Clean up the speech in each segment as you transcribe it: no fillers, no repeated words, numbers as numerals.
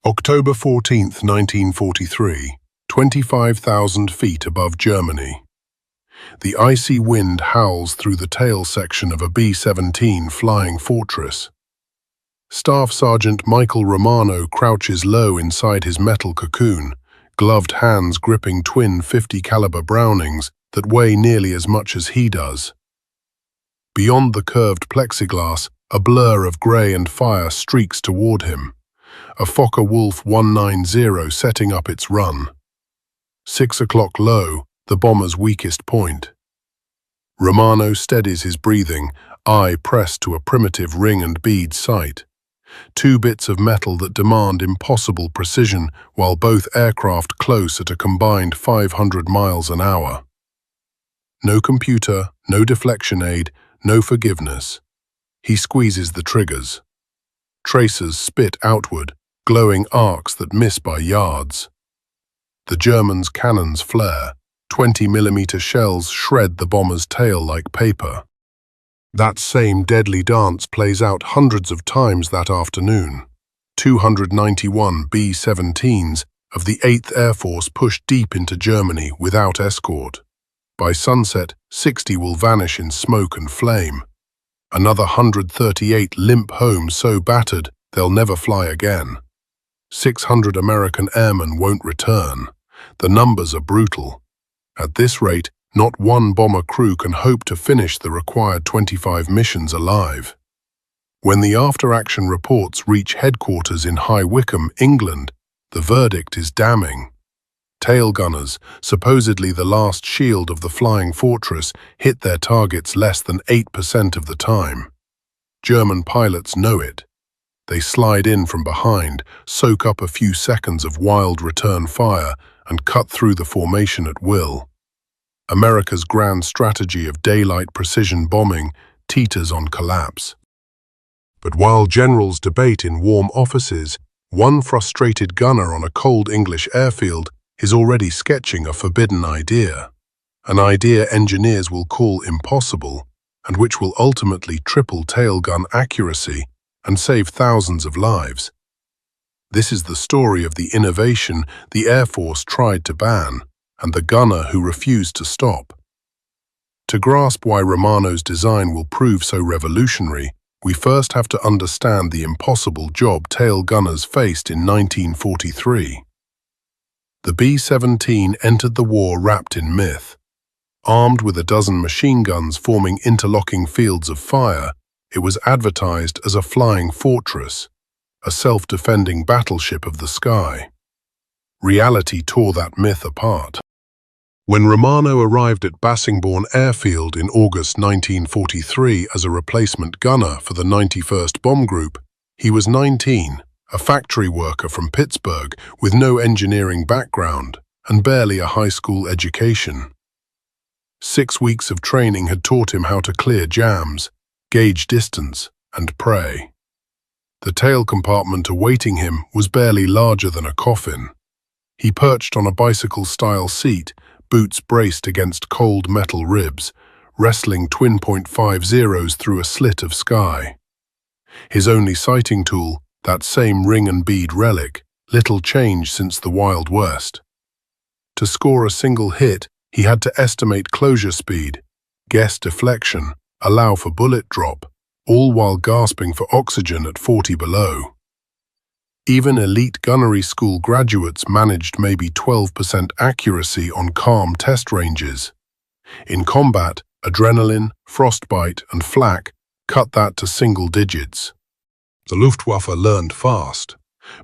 October 14, 1943, 25,000 feet above Germany. The icy wind howls through the tail section of a B-17 flying fortress. Staff Sergeant Michael Romano crouches low inside his metal cocoon, gloved hands gripping twin .50 caliber Brownings that weigh nearly as much as he does. Beyond the curved plexiglass, a blur of grey and fire streaks toward him. A Focke-Wulf 190 setting up its run. 6 o'clock low, the bomber's weakest point. Romano steadies his breathing, eye pressed to a primitive ring and bead sight. Two bits of metal that demand impossible precision while both aircraft close at a combined 500 miles an hour. No computer, no deflection aid, no forgiveness. He squeezes the triggers. Tracers spit outward, glowing arcs that miss by yards. The Germans' cannons flare. 20mm shells shred the bomber's tail like paper. That same deadly dance plays out hundreds of times that afternoon. 291 B-17s of the 8th Air Force push deep into Germany without escort. By sunset, 60 will vanish in smoke and flame. Another 138 limp home so battered they'll never fly again. 600 American airmen won't return. The numbers are brutal. At this rate, not one bomber crew can hope to finish the required 25 missions alive. When the after-action reports reach headquarters in High Wycombe, England, the verdict is damning. Tail gunners, supposedly the last shield of the flying fortress, hit their targets less than 8% of the time. German pilots know it. They slide in from behind, soak up a few seconds of wild return fire, and cut through the formation at will. America's grand strategy of daylight precision bombing teeters on collapse. But while generals debate in warm offices, one frustrated gunner on a cold English airfield is already sketching a forbidden idea. An idea engineers will call impossible, and which will ultimately triple tail gun accuracy and save thousands of lives. This is the story of the innovation the Air Force tried to ban, and the gunner who refused to stop. To grasp why Romano's design will prove so revolutionary, we first have to understand the impossible job tail gunners faced in 1943. The B-17 entered the war wrapped in myth. Armed with a dozen machine guns forming interlocking fields of fire, it was advertised as a flying fortress, a self-defending battleship of the sky. Reality tore that myth apart. When Romano arrived at Bassingbourn Airfield in August 1943 as a replacement gunner for the 91st Bomb Group, he was 19, a factory worker from Pittsburgh with no engineering background and barely a high school education. 6 weeks of training had taught him how to clear jams, gauge distance, and pray. The tail compartment awaiting him was barely larger than a coffin. He perched on a bicycle-style seat, boots braced against cold metal ribs, wrestling twin .50s through a slit of sky. His only sighting tool, that same ring and bead relic, little changed since the Wild West. To score a single hit, he had to estimate closure speed, guess deflection, allow for bullet drop, all while gasping for oxygen at 40 below. Even elite gunnery school graduates managed maybe 12% accuracy on calm test ranges. In combat, adrenaline, frostbite, and flak cut that to single digits. The Luftwaffe learned fast.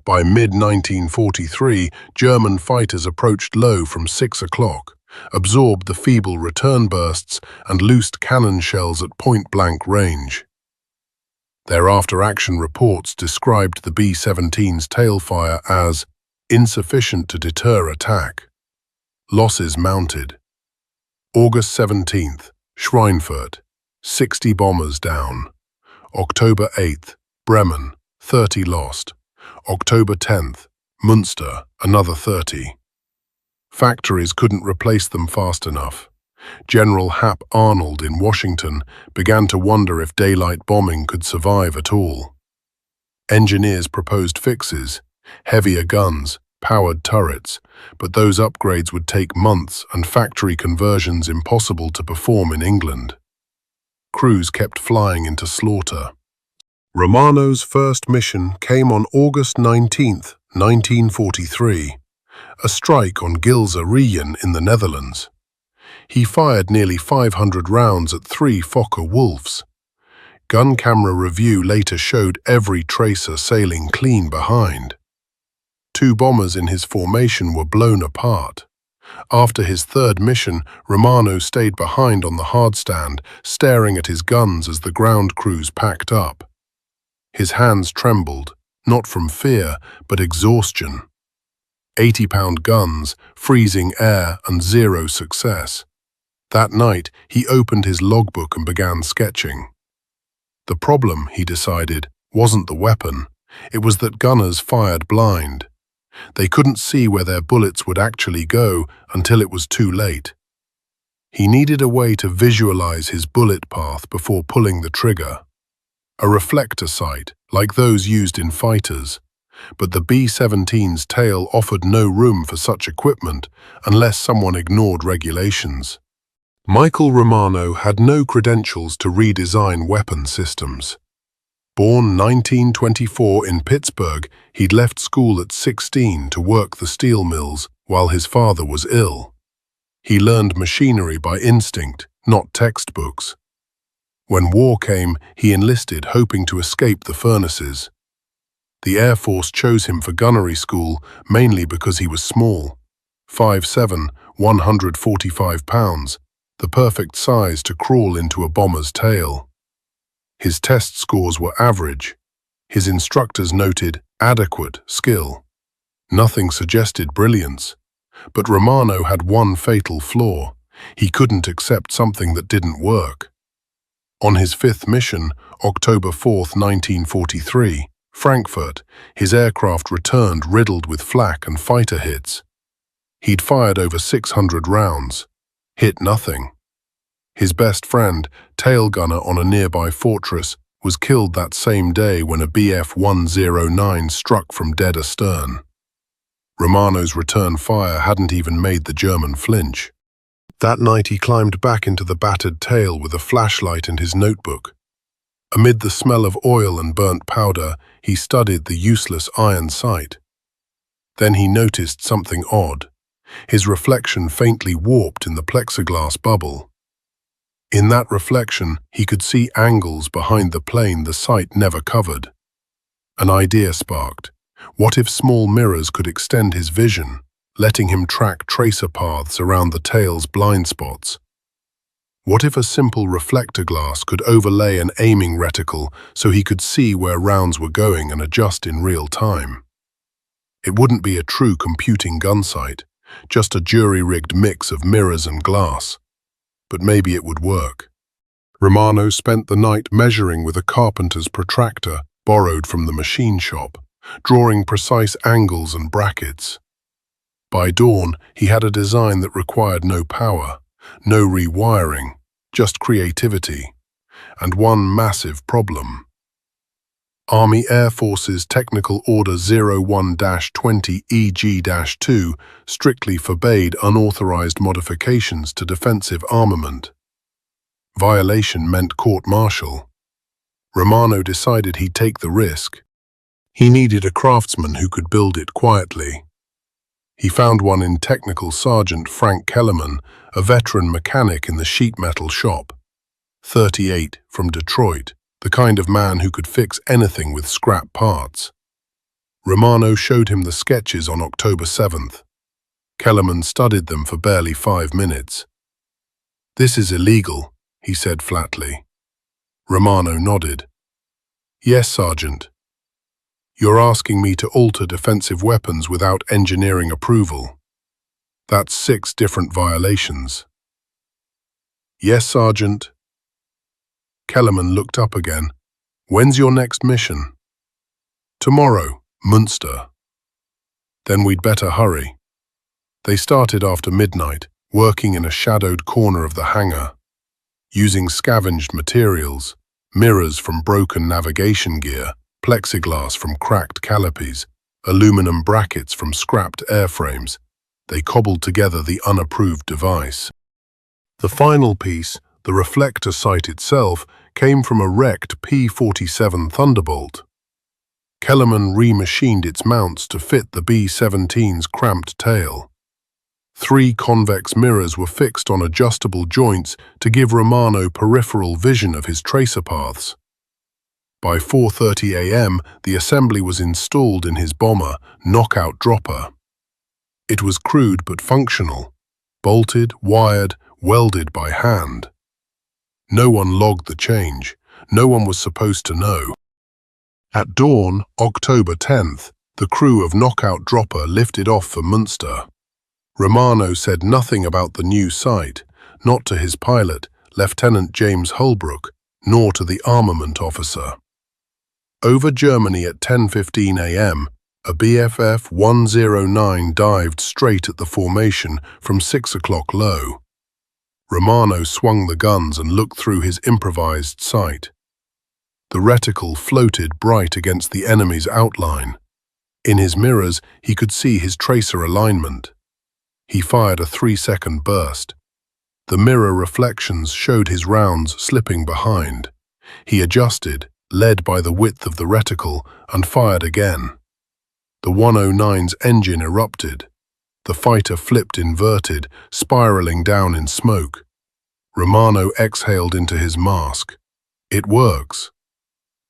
By mid-1943, German fighters approached low from 6 o'clock, absorbed the feeble return bursts, and loosed cannon shells at point-blank range. Their after-action reports described the B-17's tailfire as insufficient to deter attack. Losses mounted. August 17th, Schweinfurt, 60 bombers down. October 8th, Bremen, 30 lost. October 10th, Münster, another 30. Factories couldn't replace them fast enough. General Hap Arnold in Washington began to wonder if daylight bombing could survive at all. Engineers proposed fixes, Heavier guns, powered turrets, but those upgrades would take months and factory conversions impossible to perform in England. Crews kept flying into slaughter. Romano's first mission came on August 19, 1943, a strike on Gilze Rijen in the Netherlands. He fired nearly 500 rounds at 3 Fokker Wolves. Gun camera review later showed every tracer sailing clean behind. 2 bombers in his formation were blown apart. After his third mission, Romano stayed behind on the hardstand, staring at his guns as the ground crews packed up. His hands trembled, not from fear, but exhaustion. 80-pound guns, freezing air, and 0 success. That night, he opened his logbook and began sketching. The problem, he decided, wasn't the weapon. It was that gunners fired blind. They couldn't see where their bullets would actually go until it was too late. He needed a way to visualize his bullet path before pulling the trigger. A reflector sight, like those used in fighters. But the B-17's tail offered no room for such equipment unless someone ignored regulations. Michael Romano had no credentials to redesign weapon systems. Born 1924 in Pittsburgh, he'd left school at 16 to work the steel mills while his father was ill. He learned machinery by instinct, not textbooks. When war came, he enlisted, hoping to escape the furnaces. The Air Force chose him for gunnery school mainly because he was small. 5'7", 145 pounds, the perfect size to crawl into a bomber's tail. His test scores were average. His instructors noted adequate skill. Nothing suggested brilliance. But Romano had one fatal flaw. He couldn't accept something that didn't work. On his 5th mission, October 4, 1943, Frankfurt, his aircraft returned riddled with flak and fighter hits. He'd fired over 600 rounds, hit nothing. His best friend, tail gunner on a nearby fortress, was killed that same day when a Bf-109 struck from dead astern. Romano's return fire hadn't even made the German flinch. That night he climbed back into the battered tail with a flashlight and his notebook. Amid the smell of oil and burnt powder, he studied the useless iron sight. Then he noticed something odd. His reflection faintly warped in the plexiglass bubble. In that reflection, he could see angles behind the plane the sight never covered. An idea sparked. What if small mirrors could extend his vision, letting him track tracer paths around the tail's blind spots? What if a simple reflector glass could overlay an aiming reticle so he could see where rounds were going and adjust in real time? It wouldn't be a true computing gun sight, just a jury-rigged mix of mirrors and glass. But maybe it would work. Romano spent the night measuring with a carpenter's protractor borrowed from the machine shop, drawing precise angles and brackets. By dawn, he had a design that required no power, no rewiring, just creativity, and one massive problem. Army Air Force's Technical Order 01-20 EG-2 strictly forbade unauthorized modifications to defensive armament. Violation meant court-martial. Romano decided he'd take the risk. He needed a craftsman who could build it quietly. He found one in Technical Sergeant Frank Kellerman, a veteran mechanic in the sheet metal shop. 38, from Detroit. The kind of man who could fix anything with scrap parts. Romano showed him the sketches on October 7th. Kellerman studied them for barely 5 minutes. "This is illegal," he said flatly. Romano nodded. "Yes, Sergeant. You're asking me to alter defensive weapons without engineering approval. That's 6 different violations." "Yes, Sergeant." Kellerman looked up again. "When's your next mission?" "Tomorrow, Münster." "Then we'd better hurry." They started after midnight, working in a shadowed corner of the hangar. Using scavenged materials, mirrors from broken navigation gear, plexiglass from cracked canopies, aluminum brackets from scrapped airframes. They cobbled together the unapproved device. The final piece, the reflector sight itself, came from a wrecked P-47 Thunderbolt. Kellerman remachined its mounts to fit the B-17's cramped tail. 3 convex mirrors were fixed on adjustable joints to give Romano peripheral vision of his tracer paths. By 4:30 a.m., the assembly was installed in his bomber, Knockout Dropper. It was crude but functional, bolted, wired, welded by hand. No one logged the change. No one was supposed to know. At dawn, October 10th, the crew of Knockout Dropper lifted off for Munster. Romano said nothing about the new site, not to his pilot, Lieutenant James Holbrook, nor to the armament officer. Over Germany at 10:15 a.m., a BFF 109 dived straight at the formation from 6 o'clock low. Romano swung the guns and looked through his improvised sight. The reticle floated bright against the enemy's outline. In his mirrors, he could see his tracer alignment. He fired a 3-second burst. The mirror reflections showed his rounds slipping behind. He adjusted, led by the width of the reticle, and fired again. The 109's engine erupted. The fighter flipped inverted, spiraling down in smoke. Romano exhaled into his mask. It works.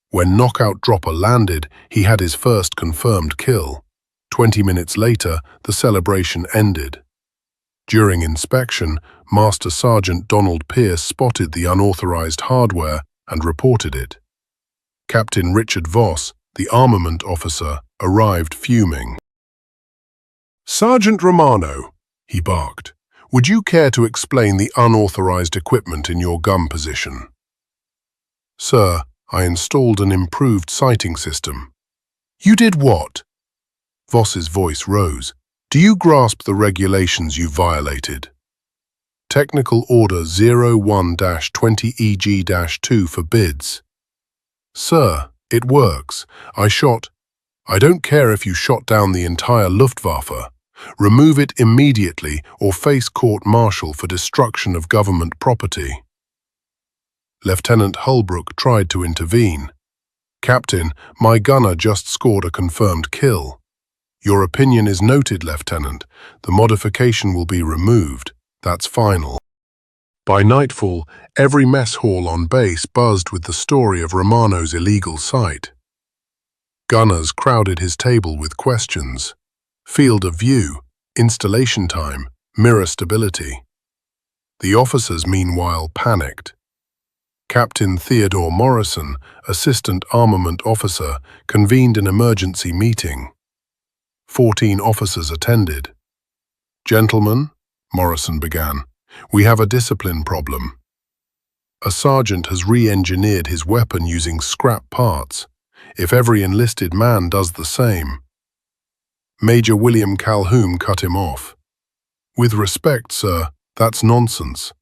When Knockout Dropper landed, he had his first confirmed kill. 20 minutes later, the celebration ended. During inspection, Master Sergeant Donald Pierce spotted the unauthorized hardware and reported it. Captain Richard Voss, the armament officer, arrived fuming. "Sergeant Romano," he barked, "would you care to explain the unauthorized equipment in your gun position?" "Sir, I installed an improved sighting system." "You did what?" Voss's voice rose. "Do you grasp the regulations you violated?" "Technical Order 01-20EG-2 forbids." "Sir, it works. I don't care if you shot down the entire Luftwaffe. Remove it immediately or face court-martial for destruction of government property." Lieutenant Holbrook tried to intervene. "Captain, my gunner just scored a confirmed kill." "Your opinion is noted, Lieutenant. The modification will be removed. That's final." By nightfall, every mess hall on base buzzed with the story of Romano's illegal site. Gunners crowded his table with questions. Field of view, installation time, mirror stability. The officers, meanwhile, panicked. Captain Theodore Morrison, Assistant Armament Officer, convened an emergency meeting. 14 officers attended. "Gentlemen," Morrison began, "we have a discipline problem. A sergeant has re-engineered his weapon using scrap parts. If every enlisted man does the same..." Major William Calhoun cut him off. "With respect, sir, that's nonsense.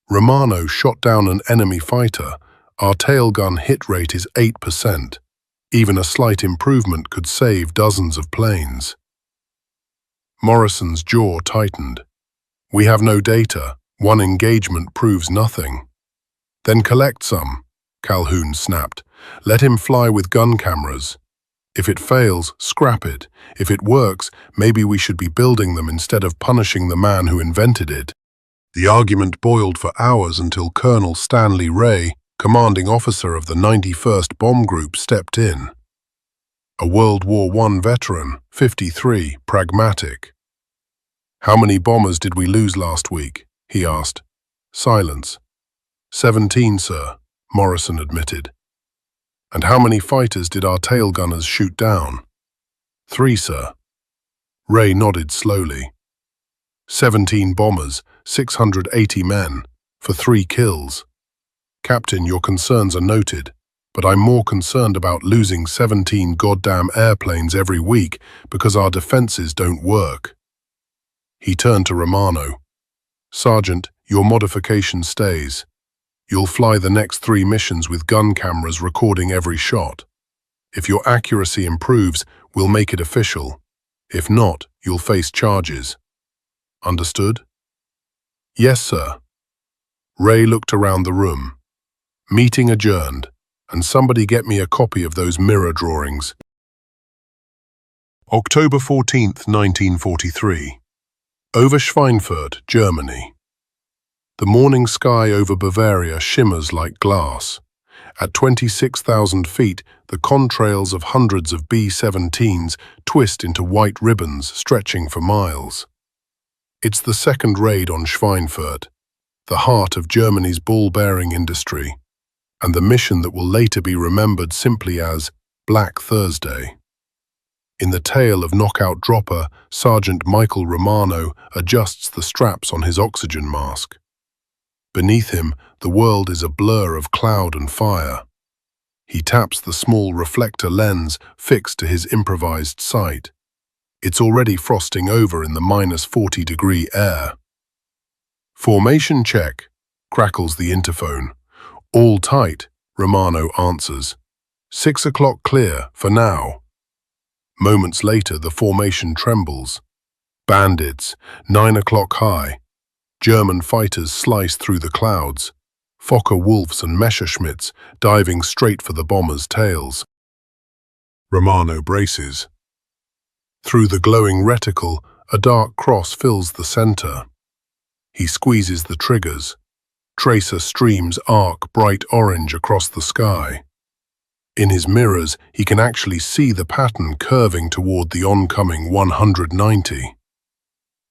Romano shot down an enemy fighter. Our tailgun hit rate is 8%. Even a slight improvement could save dozens of planes." Morrison's jaw tightened. "We have no data. One engagement proves nothing." "Then collect some," Calhoun snapped. "Let him fly with gun cameras. If it fails, scrap it. If it works, maybe we should be building them instead of punishing the man who invented it." The argument boiled for hours until Colonel Stanley Ray, commanding officer of the 91st Bomb Group, stepped in. A World War I veteran, 53, pragmatic. "How many bombers did we lose last week?" he asked. Silence. 17, sir," Morrison admitted. "And how many fighters did our tail gunners shoot down?" 3, sir." Ray nodded slowly. 17 bombers, 680 men, for 3 kills. "Captain, your concerns are noted, but I'm more concerned about losing 17 goddamn airplanes every week because our defenses don't work." He turned to Romano. "Sergeant, your modification stays. You'll fly the next 3 missions with gun cameras recording every shot. If your accuracy improves, We'll make it official. If not, you'll face charges. Understood? Yes, sir. Ray looked around the room. Meeting adjourned, and somebody get me a copy of those mirror drawings. October 14th, 1943. Over Schweinfurt, Germany. The morning sky over Bavaria shimmers like glass. At 26,000 feet, the contrails of hundreds of B-17s twist into white ribbons stretching for miles. It's the second raid on Schweinfurt, the heart of Germany's ball-bearing industry, and the mission that will later be remembered simply as Black Thursday. In the tail of Knockout Dropper, Sergeant Michael Romano adjusts the straps on his oxygen mask. Beneath him, the world is a blur of cloud and fire. He taps the small reflector lens fixed to his improvised sight. It's already frosting over in the -40-degree air. "Formation check," crackles the interphone. "All tight," Romano answers. 6 o'clock clear, for now." Moments later, the formation trembles. Bandits, 9 o'clock high. German fighters slice through the clouds. Fokker-Wulfs and Messerschmitts diving straight for the bombers' tails. Romano braces. Through the glowing reticle, a dark cross fills the center. He squeezes the triggers. Tracer streams arc bright orange across the sky. In his mirrors, he can actually see the pattern curving toward the oncoming 190.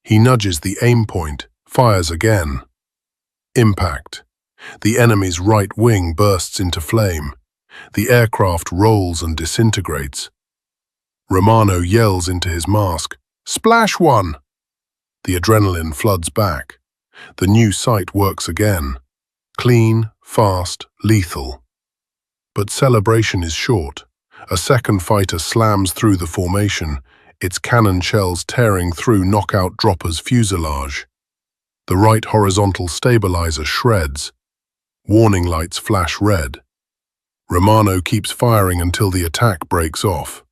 He nudges the aim point, fires again. Impact. The enemy's right wing bursts into flame. The aircraft rolls and disintegrates. Romano yells into his mask, "Splash one!" The adrenaline floods back. The new sight works again. Clean, fast, lethal. But celebration is short. A second fighter slams through the formation, its cannon shells tearing through Knockout Dropper's fuselage. The right horizontal stabilizer shreds. Warning lights flash red. Romano keeps firing until the attack breaks off.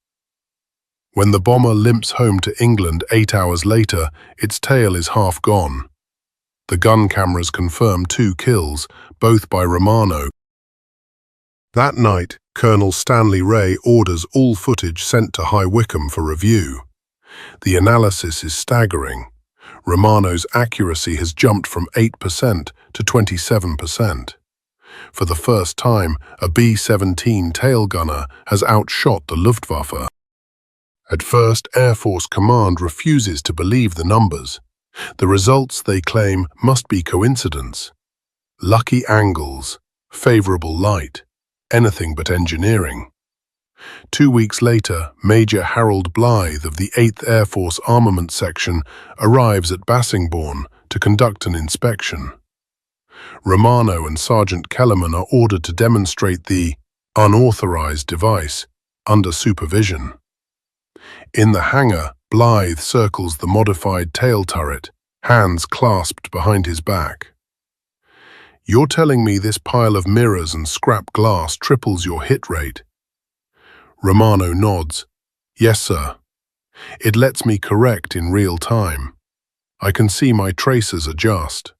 When the bomber limps home to England 8 hours later, its tail is half gone. The gun cameras confirm 2 kills, both by Romano. That night, Colonel Stanley Ray orders all footage sent to High Wycombe for review. The analysis is staggering. Romano's accuracy has jumped from 8% to 27%. For the first time, a B-17 tail gunner has outshot the Luftwaffe. At first, Air Force Command refuses to believe the numbers. The results, they claim, must be coincidence. Lucky angles, favorable light, anything but engineering. 2 weeks later, Major Harold Blythe of the 8th Air Force Armament Section arrives at Bassingbourn to conduct an inspection. Romano and Sergeant Kellerman are ordered to demonstrate the unauthorized device under supervision. In the hangar, Blythe circles the modified tail turret, hands clasped behind his back. "You're telling me this pile of mirrors and scrap glass triples your hit rate?" Romano nods. "Yes, sir. It lets me correct in real time. I can see my tracers adjust."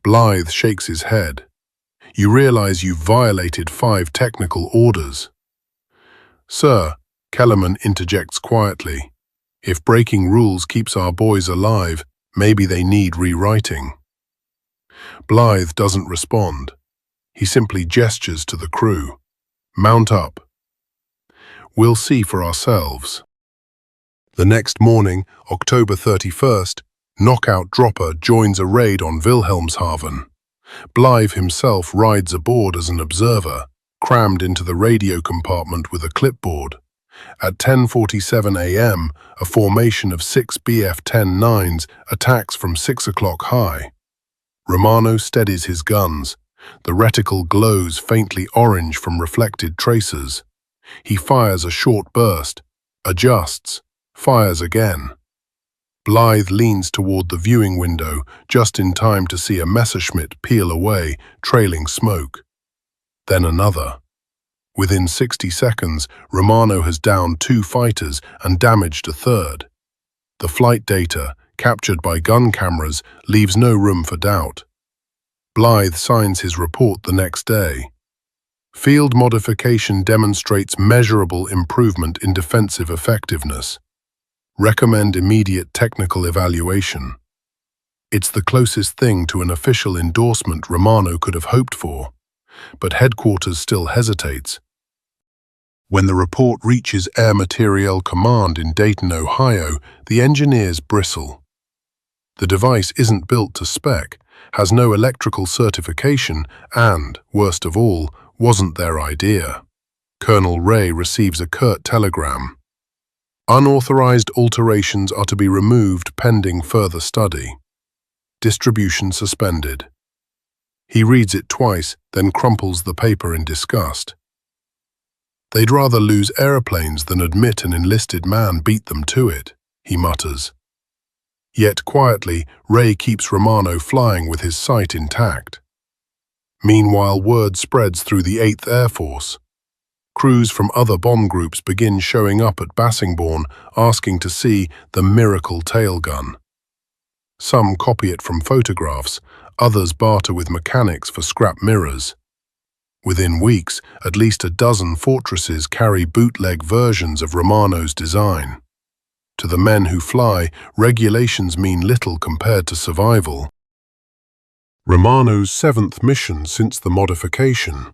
Blythe shakes his head. "You realize you've violated 5 technical orders." "Sir," Kellerman interjects quietly, "if breaking rules keeps our boys alive, maybe they need rewriting." Blythe doesn't respond. He simply gestures to the crew. "Mount up. We'll see for ourselves." The next morning, October 31st, Knockout Dropper joins a raid on Wilhelmshaven. Blythe himself rides aboard as an observer, crammed into the radio compartment with a clipboard. At 10:47 a.m., a formation of 6 Bf-10-9s attacks from 6 o'clock high. Romano steadies his guns. The reticle glows faintly orange from reflected tracers. He fires a short burst, adjusts, fires again. Blythe leans toward the viewing window, just in time to see a Messerschmitt peel away, trailing smoke. Then another. Within 60 seconds, Romano has downed 2 fighters and damaged a third. The flight data, captured by gun cameras, leaves no room for doubt. Blythe signs his report the next day. Field modification demonstrates measurable improvement in defensive effectiveness. Recommend immediate technical evaluation. It's the closest thing to an official endorsement Romano could have hoped for, but headquarters still hesitates. When the report reaches Air Materiel Command in Dayton, Ohio, the engineers bristle. The device isn't built to spec, has no electrical certification, and, worst of all, wasn't their idea. Colonel Ray receives a curt telegram. Unauthorized alterations are to be removed pending further study. Distribution suspended. He reads it twice, then crumples the paper in disgust. They'd rather lose airplanes than admit an enlisted man beat them to it, he mutters. Yet quietly, Ray keeps Romano flying with his sight intact. Meanwhile, word spreads through the 8th Air Force. Crews from other bomb groups begin showing up at Bassingbourn, asking to see the miracle tail gun. Some copy it from photographs, others barter with mechanics for scrap mirrors. Within weeks, at least a dozen fortresses carry bootleg versions of Romano's design. To the men who fly, regulations mean little compared to survival. Romano's 7th mission since the modification.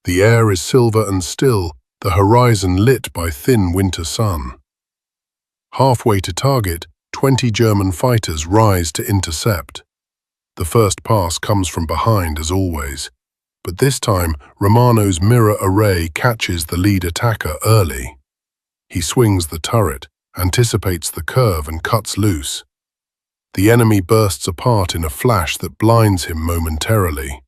The air is silver and still, the horizon lit by thin winter sun. Halfway to target, 20 German fighters rise to intercept. The first pass comes from behind as always, but this time Romano's mirror array catches the lead attacker early. He swings the turret, anticipates the curve and cuts loose. The enemy bursts apart in a flash that blinds him momentarily.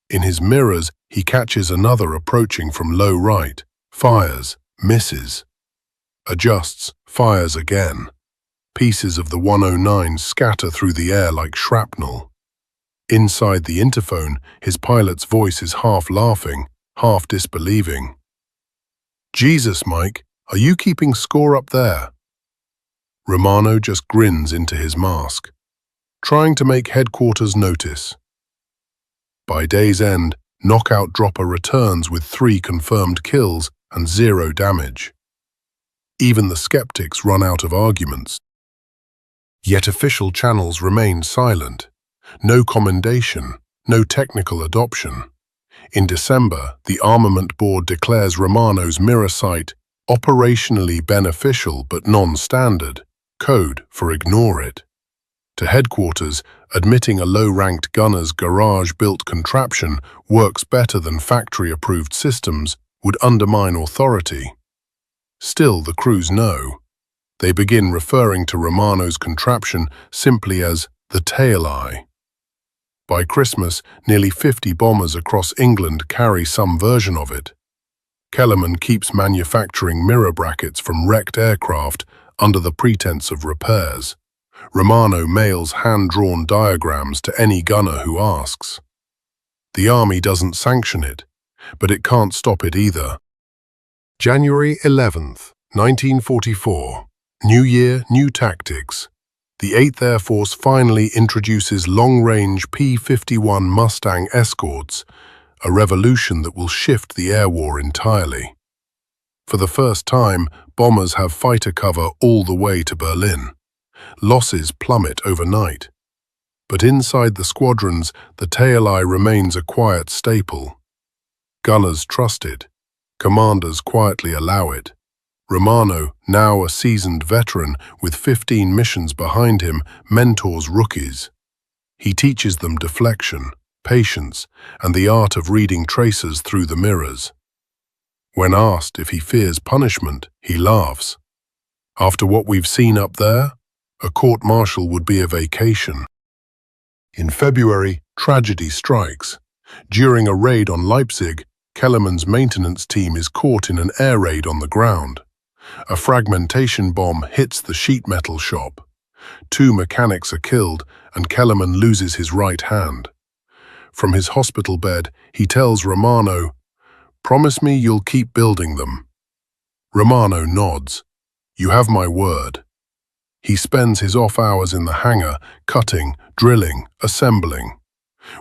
In his mirrors, he catches another approaching from low right, fires, misses. Adjusts, fires again. Pieces of the 109 scatter through the air like shrapnel. Inside the interphone, his pilot's voice is half laughing, half disbelieving. "Jesus, Mike, are you keeping score up there?" Romano just grins into his mask, trying to make headquarters notice. By day's end, Knockout Dropper returns with 3 confirmed kills and 0 damage. Even the skeptics run out of arguments. Yet official channels remain silent. No commendation, no technical adoption. In December, the Armament Board declares Romano's mirror sight operationally beneficial but non-standard, code for ignore it. To headquarters, admitting a low-ranked gunner's garage-built contraption works better than factory-approved systems would undermine authority. Still, the crews know. They begin referring to Romano's contraption simply as the tail eye. By Christmas, nearly 50 bombers across England carry some version of it. Kellerman keeps manufacturing mirror brackets from wrecked aircraft under the pretense of repairs. Romano mails hand-drawn diagrams to any gunner who asks. The Army doesn't sanction it, but it can't stop it either. January 11th, 1944. New year, new tactics. The 8th Air Force finally introduces long-range P-51 Mustang escorts, a revolution that will shift the air war entirely. For the first time, bombers have fighter cover all the way to Berlin. Losses plummet overnight. But inside the squadrons, the tail eye remains a quiet staple. Gunners trust it. Commanders quietly allow it. Romano, now a seasoned veteran with 15 missions behind him, mentors rookies. He teaches them deflection, patience, and the art of reading tracers through the mirrors. When asked if he fears punishment, he laughs. After what we've seen up there, a court-martial would be a vacation. In February, tragedy strikes. During a raid on Leipzig, Kellerman's maintenance team is caught in an air raid on the ground. A fragmentation bomb hits the sheet metal shop. 2 mechanics are killed, and Kellerman loses his right hand. From his hospital bed, he tells Romano, Promise me you'll keep building them." Romano nods. "You have my word." He spends his off hours in the hangar, cutting, drilling, assembling.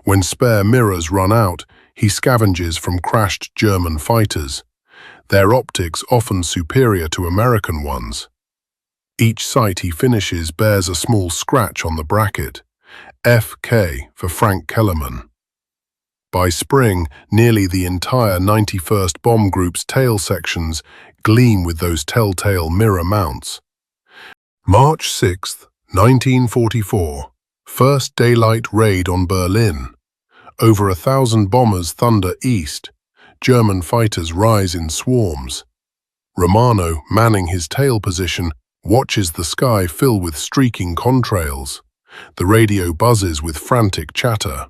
When spare mirrors run out, he scavenges from crashed German fighters, their optics often superior to American ones. Each sight he finishes bears a small scratch on the bracket, FK for Frank Kellerman. By spring, nearly the entire 91st Bomb Group's tail sections gleam with those telltale mirror mounts. March 6, 1944, first daylight raid on Berlin. Over 1,000 bombers thunder east. German fighters rise in swarms. Romano, manning his tail position, watches the sky fill with streaking contrails. The radio buzzes with frantic chatter.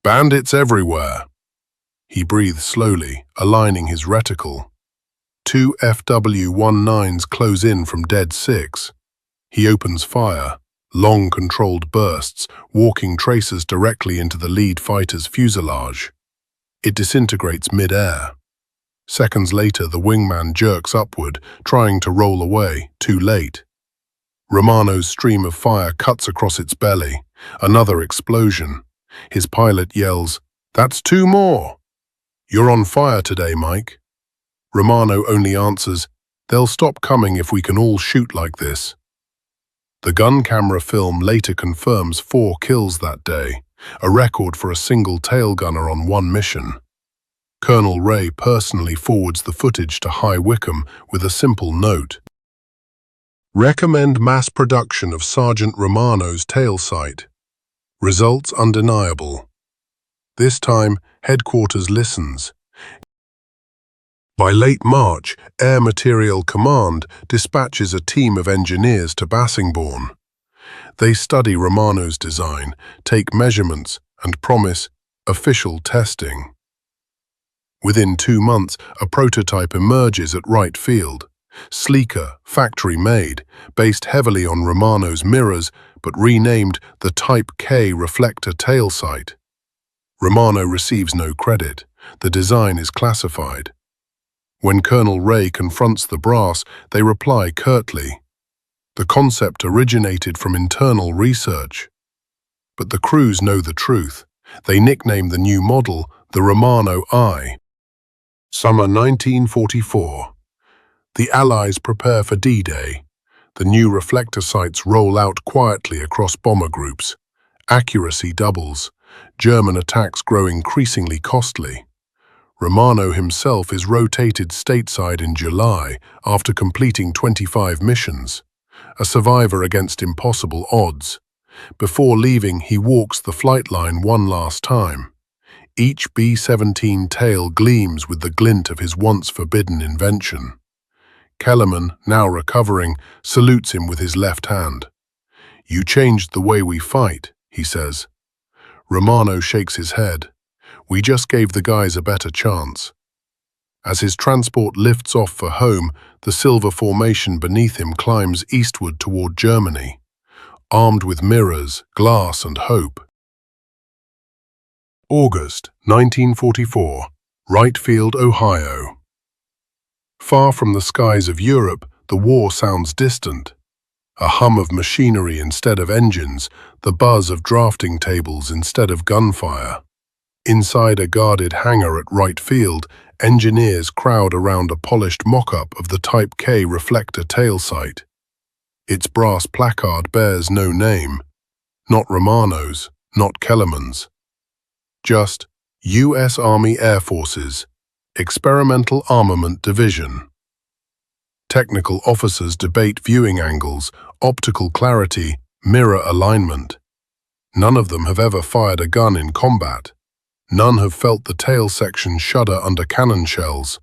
"Bandits everywhere." He breathes slowly, aligning his reticle. 2 FW19s close in from dead 6. He opens fire, long controlled bursts, walking tracers directly into the lead fighter's fuselage. It disintegrates mid-air. Seconds later, the wingman jerks upward, trying to roll away, too late. Romano's stream of fire cuts across its belly. Another explosion. His pilot yells, "That's 2 more!" "You're on fire today, Mike." Romano only answers, "They'll stop coming if we can all shoot like this." The gun camera film later confirms 4 kills that day, a record for a single tail gunner on one mission. Colonel Ray personally forwards the footage to High Wycombe with a simple note. "Recommend mass production of Sergeant Romano's tail sight. Results undeniable." This time, headquarters listens. By late March, Air Materiel Command dispatches a team of engineers to Bassingbourn. They study Romano's design, take measurements, and promise official testing. Within 2 months, a prototype emerges at Wright Field. Sleeker, factory-made, based heavily on Romano's mirrors, but renamed the Type K reflector tail sight. Romano receives no credit. The design is classified. When Colonel Ray confronts the brass, they reply curtly. The concept originated from internal research. But the crews know the truth. They nickname the new model the WWII. Summer 1944. The Allies prepare for D-Day. The new reflector sights roll out quietly across bomber groups. Accuracy doubles. German attacks grow increasingly costly. Romano himself is rotated stateside in July after completing 25 missions, a survivor against impossible odds. Before leaving, he walks the flight line one last time. Each B-17 tail gleams with the glint of his once forbidden invention. Kellerman, now recovering, salutes him with his left hand. "You changed the way we fight," he says. Romano shakes his head. "We just gave the guys a better chance." As his transport lifts off for home, the silver formation beneath him climbs eastward toward Germany, armed with mirrors, glass, and hope. August 1944, Wright Field, Ohio. Far from the skies of Europe, the war sounds distant. A hum of machinery instead of engines, the buzz of drafting tables instead of gunfire. Inside a guarded hangar at Wright Field, engineers crowd around a polished mock-up of the Type K reflector tail sight. Its brass placard bears no name, not Romano's, not Kellerman's. Just U.S. Army Air Forces, Experimental Armament Division. Technical officers debate viewing angles, optical clarity, mirror alignment. None of them have ever fired a gun in combat. None have felt the tail section shudder under cannon shells.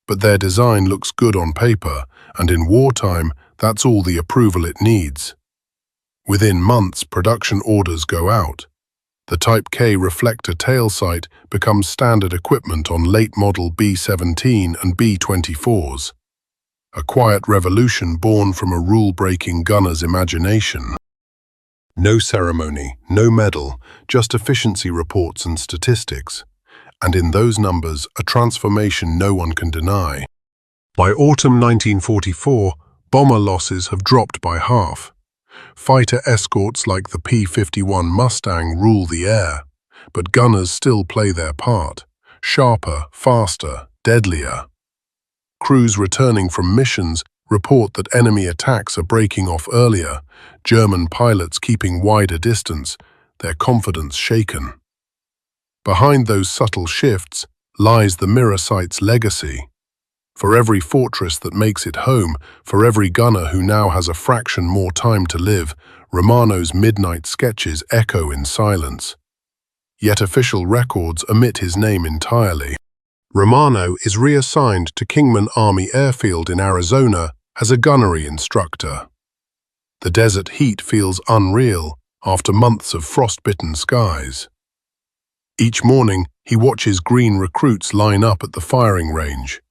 But their design looks good on paper, and in wartime, that's all the approval it needs. Within months, production orders go out. The Type K reflector tail sight becomes standard equipment on late-model B-17 and B-24s. A quiet revolution born from a rule-breaking gunner's imagination. No ceremony, no medal, just efficiency reports and statistics. and in those numbers, a transformation no one can deny. By autumn 1944, bomber losses have dropped by half. Fighter escorts like the P-51 Mustang rule the air, but gunners still play their part, sharper, faster, deadlier. Crews returning from missions report that enemy attacks are breaking off earlier, German pilots keeping wider distance, their confidence shaken. Behind those subtle shifts lies the mirror sight's legacy. For every fortress that makes it home, for every gunner who now has a fraction more time to live, Romano's midnight sketches echo in silence. Yet official records omit his name entirely. Romano is reassigned to Kingman Army Airfield in Arizona as a gunnery instructor. The desert heat feels unreal after months of frost-bitten skies. Each morning, he watches green recruits line up at the firing range.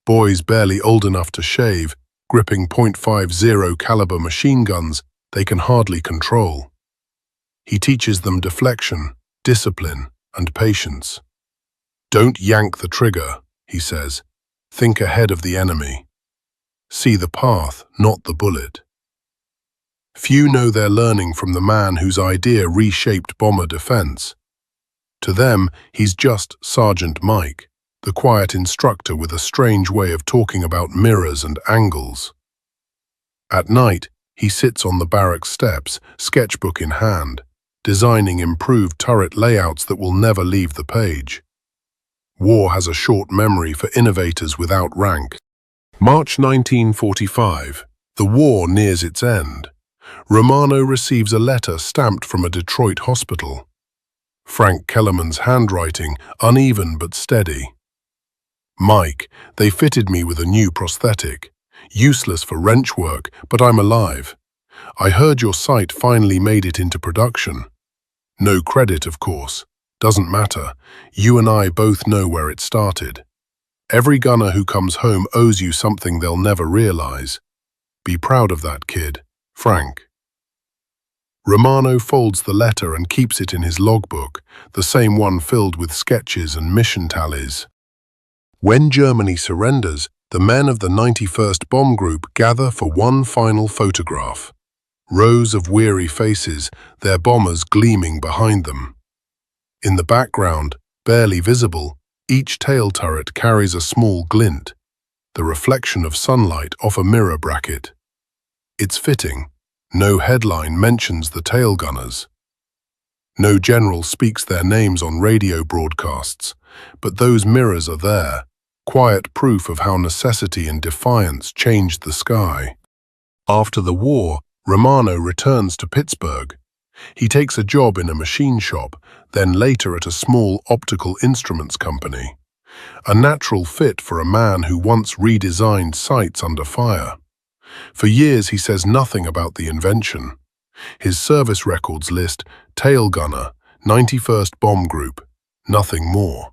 Boys barely old enough to shave, gripping .50 caliber machine guns they can hardly control. He teaches them deflection, discipline, and patience. Don't yank the trigger, he says. Think ahead of the enemy. See the path, not the bullet. Few know they're learning from the man whose idea reshaped bomber defense. To them, he's just Sergeant Mike, the quiet instructor with a strange way of talking about mirrors and angles. At night, he sits on the barrack steps, sketchbook in hand, designing improved turret layouts that will never leave the page. War has a short memory for innovators without rank. March 1945. The war nears its end. Romano receives a letter stamped from a Detroit hospital. Frank Kellerman's handwriting, uneven but steady. Mike, they fitted me with a new prosthetic. Useless for wrench work, but I'm alive. I heard your sight finally made it into production. No credit, of course. Doesn't matter. You and I both know where it started. Every gunner who comes home owes you something they'll never realize. Be proud of that, kid. Frank. Romano folds the letter and keeps it in his logbook, the same one filled with sketches and mission tallies. When Germany surrenders, the men of the 91st Bomb Group gather for one final photograph. Rows of weary faces, their bombers gleaming behind them. In the background, barely visible, each tail turret carries a small glint, the reflection of sunlight off a mirror bracket. It's fitting. No headline mentions the tail gunners. No general speaks their names on radio broadcasts, but those mirrors are there, quiet proof of how necessity and defiance changed the sky. After the war, Romano returns to Pittsburgh. He takes a job in a machine shop, then later at a small optical instruments company. A natural fit for a man who once redesigned sights under fire. For years he says nothing about the invention. His service records list tail gunner, 91st Bomb Group, nothing more.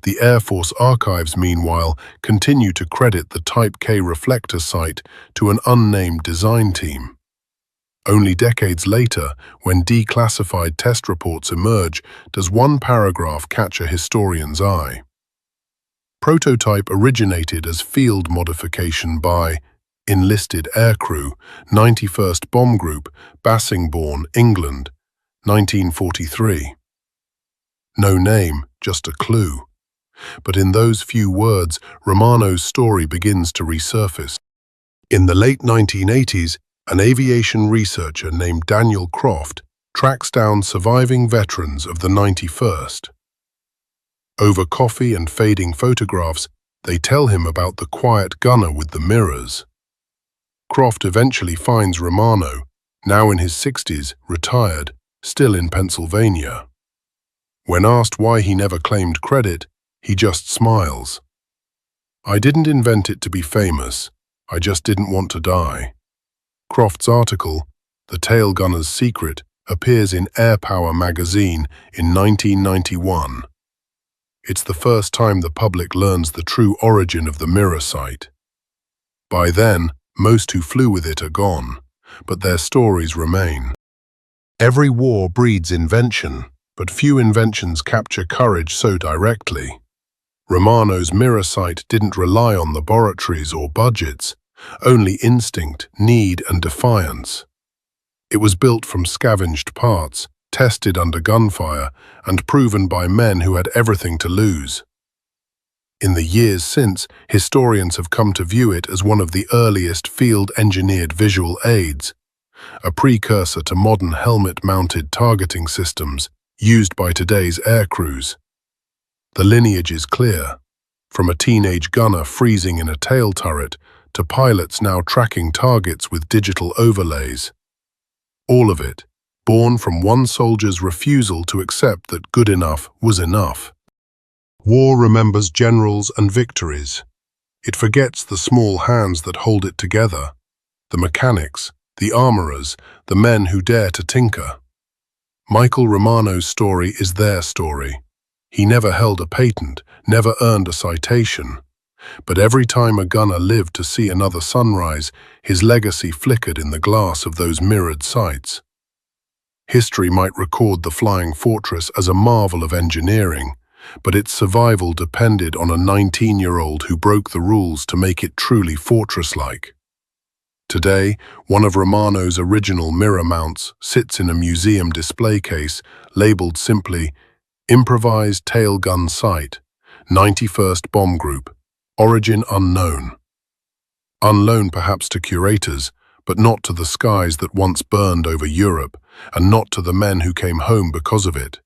The Air Force archives, meanwhile, continue to credit the Type K reflector sight to an unnamed design team. Only decades later, when declassified test reports emerge, does one paragraph catch a historian's eye. Prototype originated as field modification by enlisted aircrew, 91st Bomb Group, Bassingbourn, England, 1943. No name, just a clue. But in those few words, Romano's story begins to resurface. In the late 1980s, an aviation researcher named Daniel Croft tracks down surviving veterans of the 91st. Over coffee and fading photographs, they tell him about the quiet gunner with the mirrors. Croft eventually finds Romano, now in his 60s, retired, still in Pennsylvania. When asked why he never claimed credit, he just smiles. I didn't invent it to be famous, I just didn't want to die. Croft's article, The Tail Gunner's Secret, appears in Air Power magazine in 1991. It's the first time the public learns the true origin of the mirror sight. By then, most who flew with it are gone, but their stories remain. Every war breeds invention, but few inventions capture courage so directly. Romano's mirror sight didn't rely on laboratories or budgets, only instinct, need, and defiance. It was built from scavenged parts, tested under gunfire, and proven by men who had everything to lose. In the years since, historians have come to view it as one of the earliest field-engineered visual aids, a precursor to modern helmet-mounted targeting systems used by today's aircrews. The lineage is clear, from a teenage gunner freezing in a tail turret to pilots now tracking targets with digital overlays. All of it, born from one soldier's refusal to accept that good enough was enough. War remembers generals and victories. It forgets the small hands that hold it together, the mechanics, the armorers, the men who dare to tinker. Michael Romano's story is their story. He never held a patent, never earned a citation. But every time a gunner lived to see another sunrise, his legacy flickered in the glass of those mirrored sights. History might record the Flying Fortress as a marvel of engineering, but its survival depended on a 19-year-old who broke the rules to make it truly fortress-like. Today, one of Romano's original mirror mounts sits in a museum display case labeled simply Improvised Tail Gun Sight, 91st Bomb Group, Origin Unknown. Unknown perhaps to curators, but not to the skies that once burned over Europe, and not to the men who came home because of it.